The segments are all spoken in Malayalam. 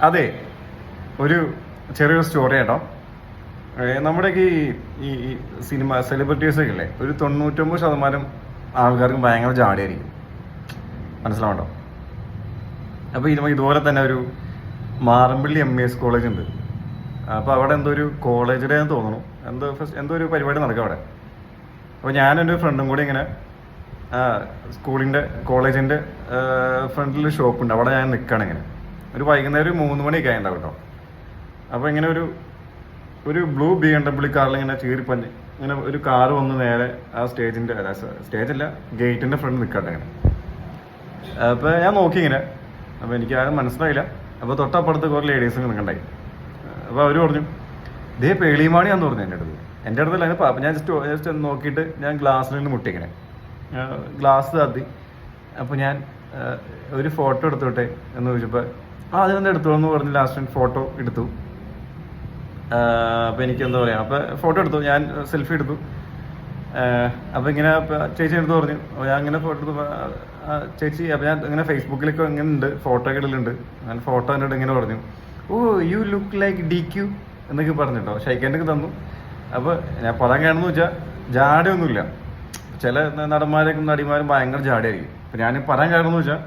അതെ, ഒരു ചെറിയൊരു സ്റ്റോറി കേട്ടോ. നമ്മുടെ ഈ ഈ സിനിമ സെലിബ്രിറ്റീസൊക്കെ ഇല്ലേ, ഒരു 99% ആൾക്കാർക്കും ഭയങ്കര ജാടിയായിരിക്കും, മനസ്സിലാവണ്ടോ? അപ്പോൾ ഇതുപോലെ തന്നെ ഒരു മാറമ്പള്ളി MES കോളേജ് ഉണ്ട്. അപ്പോൾ അവിടെ എന്തോ ഒരു കോളേജിലെ തോന്നുന്നു, എന്തോ ഒരു പരിപാടി നടക്കും അവിടെ. അപ്പോൾ ഞാനെൻ്റെ ഫ്രണ്ടും കൂടി ഇങ്ങനെ കോളേജിൻ്റെ ഫ്രണ്ടിൽ ഷോപ്പുണ്ട്, അവിടെ ഞാൻ നിൽക്കുകയാണ്. ഇങ്ങനെ ഒരു വൈകുന്നേരം 3 മണിയൊക്കെ ആയിട്ടുണ്ടാവും കേട്ടോ. അപ്പോൾ ഇങ്ങനെ ഒരു ബ്ലൂ BMW കാറിൽ ഇങ്ങനെ ചീറിപ്പഞ്ഞ് ഇങ്ങനെ ഒരു കാറ് വന്ന് നേരെ ആ സ്റ്റേജല്ല ഗേറ്റിൻ്റെ ഫ്രണ്ട് നിൽക്കട്ടെ ഇങ്ങനെ. അപ്പോൾ ഞാൻ നോക്കി ഇങ്ങനെ, അപ്പോൾ എനിക്ക് ആരും മനസ്സിലായില്ല. അപ്പോൾ തൊട്ടപ്പുറത്ത് കുറേ ലേഡീസ് നിൽക്കണ്ടായി. അപ്പോൾ അവർ പറഞ്ഞു, ഇതേ പേളിമാണിയാന്ന് പറഞ്ഞു എൻ്റെ അടുത്തല്ല. ഞാൻ ജസ്റ്റ് നോക്കിയിട്ട് ഞാൻ ഗ്ലാസ്സിൽ നിന്ന് മുട്ടിക്കണേ, ഗ്ലാസ് താത്തി. അപ്പോൾ ഞാൻ ഒരു ഫോട്ടോ എടുത്തോട്ടെ എന്ന് ചോദിച്ചപ്പോൾ അതിനെന്താ എടുത്തോളെന്ന് പറഞ്ഞ് ലാസ്റ്റ് ഫോട്ടോ എടുത്തു. അപ്പോൾ എനിക്ക് എന്താ പറയുക, അപ്പോൾ ഫോട്ടോ എടുത്തു, ഞാൻ സെൽഫി എടുത്തു. അപ്പോൾ ഇങ്ങനെ ചേച്ചി എടുത്ത് പറഞ്ഞു, ഞാൻ ഇങ്ങനെ ഫോട്ടോ എടുത്തു. ചേച്ചി, അപ്പോൾ ഞാൻ ഇങ്ങനെ ഫേസ്ബുക്കിലൊക്കെ ഇങ്ങനെ ഉണ്ട്, ഫോട്ടോ ഒക്കെ ഇടലുണ്ട്. ഞാൻ ഫോട്ടോ എന്നിട്ട് ഇങ്ങനെ പറഞ്ഞു, ഓ യു ലുക്ക് ലൈക്ക് DQ എന്നൊക്കെ പറഞ്ഞിട്ടോ. ഷൈക്കാൻ്റെയൊക്കെ തന്നു. അപ്പോൾ ഞാൻ പറയാൻ കാണുന്നു വെച്ചാൽ ജാടയൊന്നുമില്ല. ചില നടിമാരും ഭയങ്കര ജാടയായിരിക്കും. അപ്പോൾ ഞാൻ പറയാൻ കാരണം വെച്ചാൽ,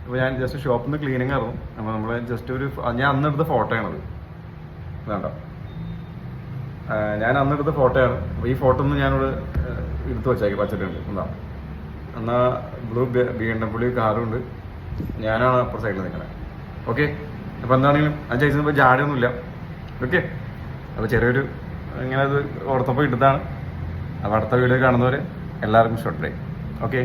അപ്പോൾ ഞാൻ ജസ്റ്റ് ഷോപ്പിൽ നിന്ന് ക്ലീനിങ് ആയിരുന്നു. അപ്പോൾ നമ്മൾ ജസ്റ്റ് ഞാൻ അന്നെടുത്ത ഫോട്ടോയാണത്, വേണ്ട, ഞാൻ അന്നെടുത്ത ഫോട്ടോയാണ്. അപ്പോൾ ഈ ഫോട്ടോ ഒന്ന് ഞാനിവിടെ എടുത്ത് വെച്ചേക്ക് പച്ചിട്ടുണ്ട്. എന്താ എന്നാൽ ബ്ലൂ BMW കാറും ഉണ്ട്, ഞാനാണ് അപ്പുറ സൈഡിൽ നിൽക്കുന്നത്. ഓക്കെ, അപ്പോൾ എന്താണെങ്കിലും ആ ചേച്ചിപ്പോൾ ജാടയൊന്നുമില്ല. ഓക്കെ, അപ്പോൾ ചെറിയൊരു ഇങ്ങനെ അത് ഓർത്തപ്പോൾ ഇട്ടതാണ്. അപ്പോൾ അടുത്ത വീഡിയോ കാണുന്നവരെ എല്ലാവർക്കും ഷോർട്ട് ഡേ. ഓക്കെ.